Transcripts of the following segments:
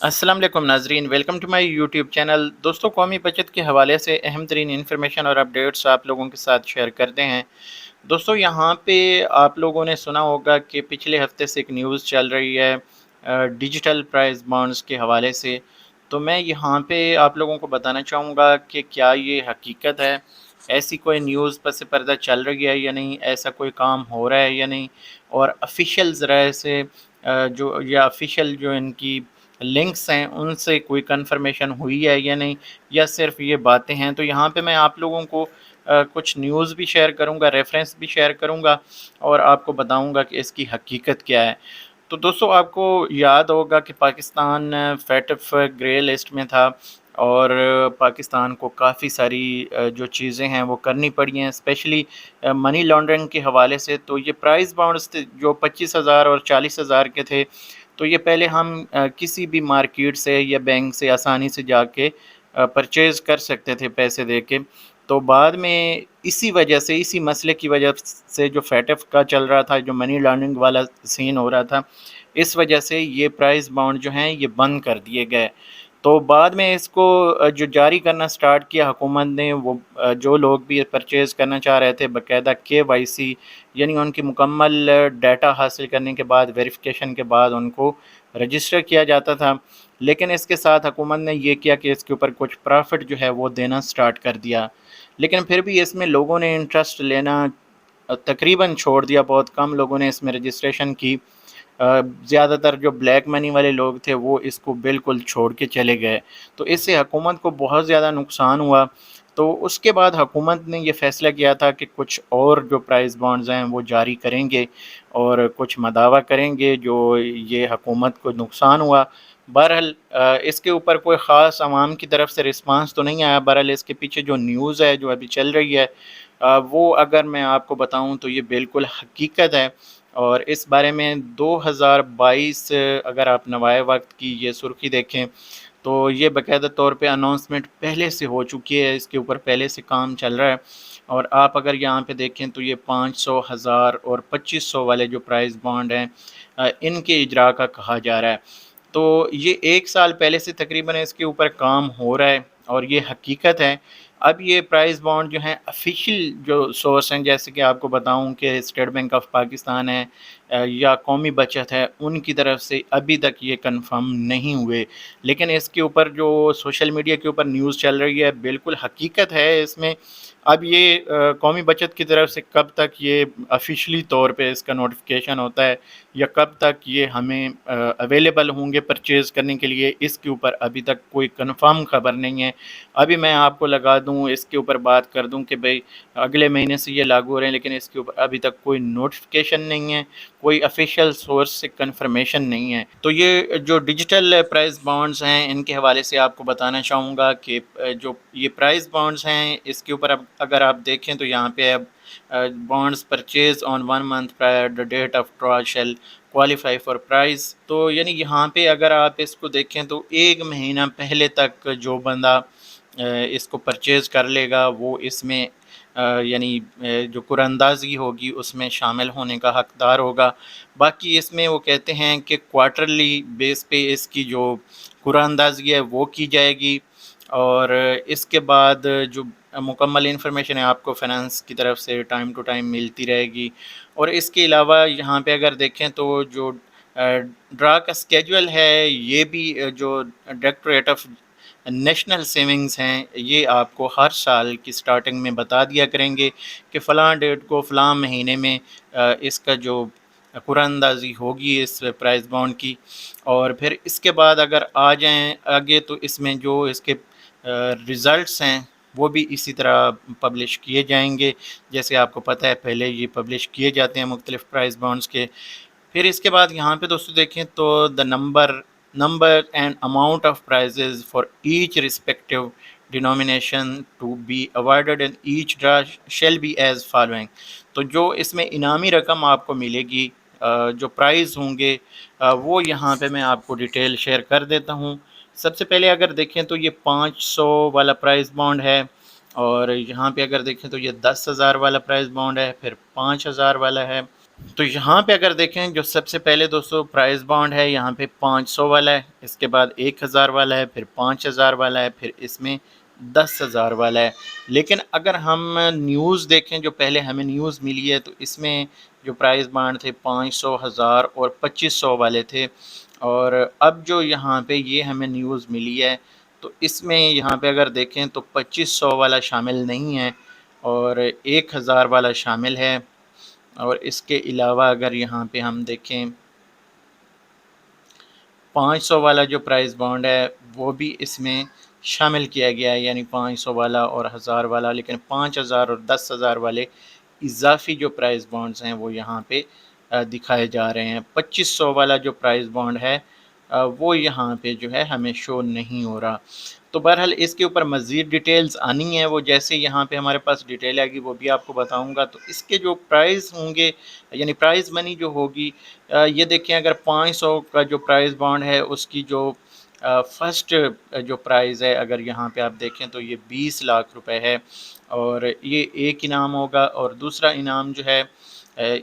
अस्सलाम वालेकुम नाजरीन, welcome to my YouTube channel. दोस्तों, कौमी बचत के हवाले से अहम तरीन इन्फॉर्मेशन और अपडेट्स आप लोगों के साथ शेयर करते हैं। दोस्तों, यहाँ पे आप लोगों ने सुना होगा कि पिछले हफ्ते से एक न्यूज़ चल रही है डिजिटल प्राइस बॉन्ड्स के हवाले से। तो मैं यहाँ पे आप लोगों को बताना चाहूँगा कि क्या ये हकीकत है, ऐसी कोई न्यूज़ पस पर्दा चल रही है या नहीं, ऐसा कोई काम हो रहा है या नहीं, और ऑफिशियल ज़राए से जो या ऑफिशियल जो इनकी लिंक्स हैं उनसे कोई कंफर्मेशन हुई है या नहीं, या सिर्फ ये बातें हैं। तो यहाँ पे मैं आप लोगों को कुछ न्यूज़ भी शेयर करूँगा, रेफरेंस भी शेयर करूँगा, और आपको बताऊँगा कि इसकी हकीकत क्या है। तो दोस्तों, आपको याद होगा कि पाकिस्तान फैटफ ग्रे लिस्ट में था, और पाकिस्तान को काफ़ी सारी जो चीज़ें हैं वो करनी पड़ी हैं, स्पेशली मनी लॉन्ड्रिंग के हवाले से। तो ये प्राइस बॉन्ड्स थे जो 25,000 और 40,000 के थे। तो ये पहले हम किसी भी मार्केट से या बैंक से आसानी से जाके परचेज़ कर सकते थे पैसे दे के। तो बाद में इसी वजह से, इसी मसले की वजह से जो फैटफ का चल रहा था, जो मनी लॉन्ड्रिंग वाला सीन हो रहा था, इस वजह से ये प्राइस बॉन्ड जो हैं ये बंद कर दिए गए। तो बाद में इसको जो जारी करना स्टार्ट किया हुकूमत ने, वो जो लोग भी परचेज़ करना चाह रहे थे, बाकायदा केवाईसी यानी उनकी मुकम्मल डाटा हासिल करने के बाद, वेरिफिकेशन के बाद उनको रजिस्टर किया जाता था। लेकिन इसके साथ हुकूमत ने ये किया कि इसके ऊपर कुछ प्रॉफ़िट जो है वो देना स्टार्ट कर दिया। लेकिन फिर भी इसमें लोगों ने इंटरेस्ट लेना तकरीबन छोड़ दिया, बहुत कम लोगों ने इसमें रजिस्ट्रेशन की। ज़्यादातर जो ब्लैक मनी वाले लोग थे वो इसको बिल्कुल छोड़ के चले गए। तो इससे हुकूमत को बहुत ज़्यादा नुकसान हुआ। तो उसके बाद हुकूमत ने ये फ़ैसला किया था कि कुछ और जो प्राइस बॉन्ड्स हैं वो जारी करेंगे, और कुछ मदावा करेंगे जो ये हुकूमत को नुकसान हुआ। बहरहाल इसके ऊपर कोई ख़ास आवाम की तरफ से रिस्पांस तो नहीं आया। बहरहाल इसके पीछे जो न्यूज़ है जो अभी चल रही है, वो अगर मैं आपको बताऊँ तो ये बिल्कुल हकीकत है। और इस बारे में 2022 अगर आप नवाए वक्त की ये सुर्खी देखें, तो ये बाकायदा तौर पे अनाउंसमेंट पहले से हो चुकी है, इसके ऊपर पहले से काम चल रहा है। और आप अगर यहाँ पे देखें तो ये 500, 1000 और 2500 वाले जो प्राइस बॉन्ड हैं, इनके इजरा का कहा जा रहा है। तो ये 1 साल पहले से तकरीबन इसके ऊपर काम हो रहा है, और ये हकीकत है। अब ये प्राइस बॉन्ड जो हैं ऑफ़िशियल जो सोर्स हैं, जैसे कि आपको बताऊं कि स्टेट बैंक ऑफ पाकिस्तान है या कौमी बचत है, उनकी तरफ से अभी तक ये कंफर्म नहीं हुए। लेकिन इसके ऊपर जो सोशल मीडिया के ऊपर न्यूज़ चल रही है, बिल्कुल हकीकत है इसमें। अब ये कौमी बचत की तरफ से कब तक ये ऑफ़िशियली तौर पे इसका नोटिफिकेशन होता है, या कब तक ये हमें अवेलेबल होंगे परचेज़ करने के लिए, इसके ऊपर अभी तक कोई कंफर्म ख़बर नहीं है। अभी मैं आपको लगा दूँ, इसके ऊपर बात कर दूँ कि भाई अगले महीने से ये लागू हो रहे हैं, लेकिन इसके ऊपर अभी तक कोई नोटिफिकेशन नहीं है, कोई ऑफिशियल सोर्स से कंफर्मेशन नहीं है। तो ये जो डिजिटल प्राइस बॉन्ड्स हैं, इनके हवाले से आपको बताना चाहूँगा कि जो ये प्राइस बॉन्ड्स हैं, इसके ऊपर अब अगर आप देखें तो यहाँ पे अब bonds purchase on 1 month prior the date of draw shall qualify for prize. तो यानी यहाँ पे अगर आप इसको देखें तो 1 महीना पहले तक जो बंदा इसको परचेज़ कर लेगा, वो इसमें यानी जो कुरानंदाज़ी होगी उसमें शामिल होने का हकदार होगा। बाकी इसमें वो कहते हैं कि क्वार्टरली बेस पे इसकी जो कुरानंदाज़ी है वो की जाएगी, और इसके बाद जो मुकम्मल इन्फॉर्मेशन है आपको फ़ाइनेंस की तरफ से टाइम टू टाइम मिलती रहेगी। और इसके अलावा यहाँ पे अगर देखें तो जो ड्रा का स्केड्यूल है, ये भी जो डायरेक्टरेट ऑफ नेशनल सेविंग्स हैं, ये आपको हर साल की स्टार्टिंग में बता दिया करेंगे कि फ़लाँ डेट को फ़लाँ महीने में इसका जो कुरानंदाज़ी होगी इस प्राइस बॉन्ड की। और फिर इसके बाद अगर आ जाएँ आगे, तो इसमें जो इसके रिज़ल्ट्स हैं वो भी इसी तरह पब्लिश किए जाएंगे, जैसे आपको पता है पहले ये पब्लिश किए जाते हैं मुख्तलिफ़ प्राइस बॉन्ड्स के। फिर इसके बाद यहाँ पे दोस्तों देखें तो the number and amount of prizes for each respective denomination to be awarded in each draw shall be as following. तो जो इसमें इनामी रकम आपको मिलेगी, जो प्राइज़ होंगे, वो यहाँ पे मैं आपको डिटेल शेयर कर देता हूँ। सबसे पहले अगर देखें तो ये 500 वाला प्राइस बॉन्ड है, और यहाँ पे अगर देखें तो ये 10,000 वाला प्राइस बॉन्ड है, फिर 5,000 वाला है, تو یہاں پہ اگر دیکھیں جو سب سے پہلے دوستوں پرائز بانڈ ہے یہاں پہ 500 والا ہے، اس کے بعد 1000 والا ہے، پھر 5000 والا ہے، پھر اس میں 10,000 والا ہے۔ لیکن اگر ہم نیوز دیکھیں جو پہلے ہمیں نیوز ملی ہے تو اس میں جو پرائز بانڈ تھے 500، 1000 اور 2500 والے تھے، اور اب جو یہاں پہ یہ ہمیں نیوز ملی ہے تو اس میں یہاں پہ اگر دیکھیں تو 2500 والا شامل نہیں ہے اور 1000 والا شامل ہے، اور اس کے علاوہ اگر یہاں پہ ہم دیکھیں 500 والا جو پرائز بانڈ ہے وہ بھی اس میں شامل کیا گیا ہے، یعنی 500 والا اور 1000 والا، لیکن 5000 اور 10,000 والے اضافی جو پرائز بانڈز ہیں وہ یہاں پہ دکھائے جا رہے ہیں۔ 2500 والا جو پرائز بانڈ ہے وہ یہاں پہ جو ہے ہمیں شو نہیں ہو رہا۔ تو بہرحال اس کے اوپر مزید ڈیٹیلز آنی ہیں، وہ جیسے یہاں پہ ہمارے پاس ڈیٹیل آئے گی وہ بھی آپ کو بتاؤں گا۔ تو اس کے جو پرائز ہوں گے یعنی پرائز منی جو ہوگی، یہ دیکھیں اگر 500 کا جو پرائز بانڈ ہے اس کی جو فرسٹ جو پرائز ہے اگر یہاں پہ آپ دیکھیں تو یہ 20 لاکھ روپے ہے، اور یہ ایک انعام ہوگا، اور دوسرا انعام جو ہے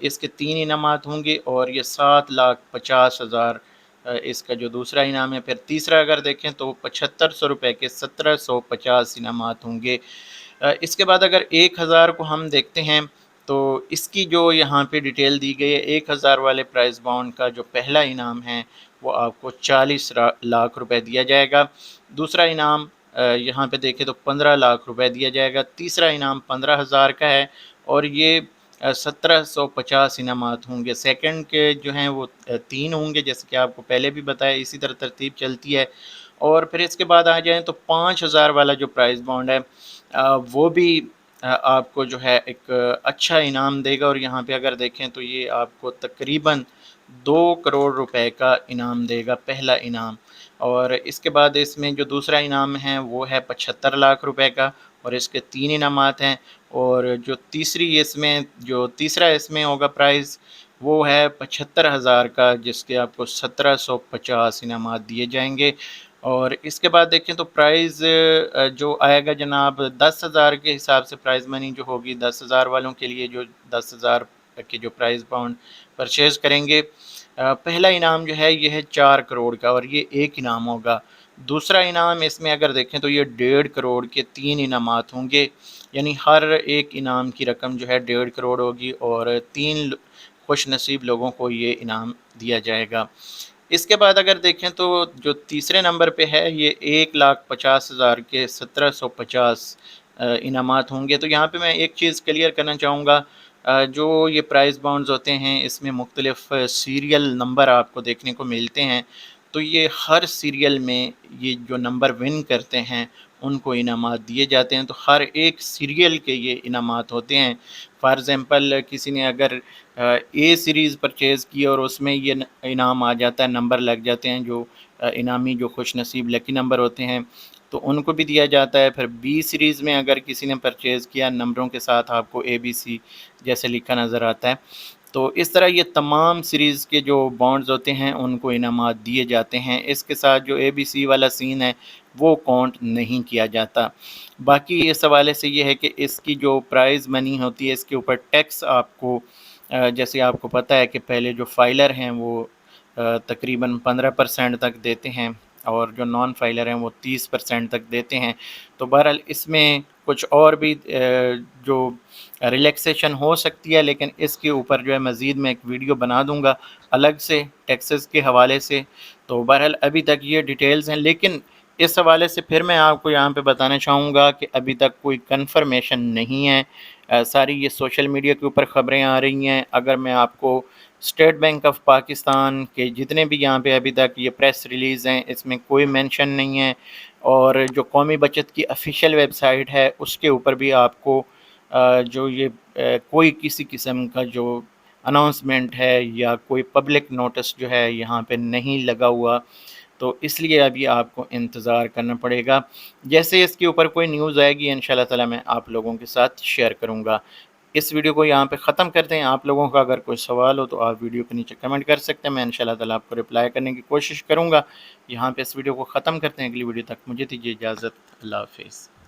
اس کے 3 انعامات ہوں گے، اور یہ 7,50,000 اس کا جو دوسرا انعام ہے۔ پھر تیسرا اگر دیکھیں تو 7500 روپے کے 1750 انعامات ہوں گے۔ اس کے بعد اگر 1000 کو ہم دیکھتے ہیں تو اس کی جو یہاں پہ ڈیٹیل دی گئی ہے، 1000 والے پرائز بانڈ کا جو پہلا انعام ہے وہ آپ کو 40 لاکھ روپے دیا جائے گا۔ دوسرا انعام یہاں پہ دیکھیں تو 15 لاکھ روپے دیا جائے گا۔ تیسرا انعام 15,000 کا ہے، اور یہ 1750 انعامات ہوں گے۔ سیکنڈ کے جو ہیں وہ 3 ہوں گے، جیسے کہ آپ کو پہلے بھی بتایا، اسی طرح ترتیب چلتی ہے۔ اور پھر اس کے بعد آ جائیں تو 5000 والا جو پرائز بانڈ ہے وہ بھی آپ کو جو ہے ایک اچھا انعام دے گا، اور یہاں پہ اگر دیکھیں تو یہ آپ کو تقریباً 2 کروڑ روپے کا انعام دے گا، پہلا انعام۔ اور اس کے بعد اس میں جو دوسرا انعام ہے وہ ہے 75 لاکھ روپے کا، اور اس کے 3 انعامات ہیں، اور جو تیسرا اس میں ہوگا پرائز وہ ہے 75,000 کا، جس کے آپ کو 1750 انعامات دیے جائیں گے۔ اور اس کے بعد دیکھیں تو پرائز جو آئے گا جناب 10,000 کے حساب سے پرائز منی جو ہوگی 10,000 والوں کے لیے، جو 10,000 کے جو پرائز بانڈ پرچیز کریں گے، پہلا انعام جو ہے یہ ہے 4 کروڑ کا، اور یہ ایک انعام ہوگا۔ دوسرا انعام اس میں اگر دیکھیں تو یہ 1.5 کروڑ کے 3 انعامات ہوں گے، یعنی ہر ایک انعام کی رقم جو ہے 1.5 کروڑ ہوگی، اور 3 خوش نصیب لوگوں کو یہ انعام دیا جائے گا۔ اس کے بعد اگر دیکھیں تو جو تیسرے نمبر پہ ہے یہ 1,50,000 کے 1750 انعامات ہوں گے۔ تو یہاں پہ میں ایک چیز کلیئر کرنا چاہوں گا، جو یہ پرائز بانڈز ہوتے ہیں اس میں مختلف سیریل نمبر آپ کو دیکھنے کو ملتے ہیں، تو یہ ہر سیریل میں یہ جو نمبر ون کرتے ہیں ان کو انعامات دیے جاتے ہیں، تو ہر ایک سیریل کے یہ انعامات ہوتے ہیں۔ فار ایگزامپل کسی نے اگر اے سیریز پرچیز کی اور اس میں یہ انعام آ جاتا ہے، نمبر لگ جاتے ہیں جو انعامی جو خوش نصیب لکی نمبر ہوتے ہیں تو ان کو بھی دیا جاتا ہے۔ پھر بی سیریز میں اگر کسی نے پرچیز کیا نمبروں کے ساتھ آپ کو ABC جیسے لکھا نظر آتا ہے، تو اس طرح یہ تمام سیریز کے جو بانڈز ہوتے ہیں ان کو انعامات دیے جاتے ہیں۔ اس کے ساتھ جو ABC والا سین ہے وہ کاؤنٹ نہیں کیا جاتا۔ باقی اس حوالے سے یہ ہے کہ اس کی جو پرائز منی ہوتی ہے اس کے اوپر ٹیکس آپ کو جیسے آپ کو پتہ ہے کہ پہلے جو فائلر ہیں وہ تقریباً 15% تک دیتے ہیں، اور جو نان فائلر ہیں وہ 30% تک دیتے ہیں۔ تو بہرحال اس میں کچھ اور بھی جو ریلیکسیشن ہو سکتی ہے، لیکن اس کے اوپر جو ہے مزید میں ایک ویڈیو بنا دوں گا الگ سے ٹیکسز کے حوالے سے۔ تو بہرحال ابھی تک یہ ڈیٹیلز ہیں، لیکن اس حوالے سے پھر میں آپ کو یہاں پہ بتانا چاہوں گا کہ ابھی تک کوئی کنفرمیشن نہیں ہے، ساری یہ سوشل میڈیا کے اوپر خبریں آ رہی ہیں۔ اگر میں آپ کو اسٹیٹ بینک آف پاکستان کے جتنے بھی یہاں پہ ابھی تک یہ پریس ریلیز ہیں اس میں کوئی مینشن نہیں ہے، اور جو قومی بچت کی افیشیل ویب سائٹ ہے اس کے اوپر بھی آپ کو جو یہ کوئی کسی قسم کا جو اناؤنسمنٹ ہے یا کوئی پبلک نوٹس جو ہے یہاں پہ نہیں لگا ہوا، تو اس لیے ابھی آپ کو انتظار کرنا پڑے گا۔ جیسے اس کے اوپر کوئی نیوز آئے گی انشاءاللہ تعالی میں آپ لوگوں کے ساتھ شیئر کروں گا۔ اس ویڈیو کو یہاں پہ ختم کرتے ہیں۔ آپ لوگوں کا اگر کوئی سوال ہو تو آپ ویڈیو کے نیچے کمنٹ کر سکتے ہیں، میں انشاءاللہ تعالی آپ کو رپلائی کرنے کی کوشش کروں گا۔ یہاں پہ اس ویڈیو کو ختم کرتے ہیں، اگلی ویڈیو تک مجھے دیجیے اجازت، اللہ حافظ۔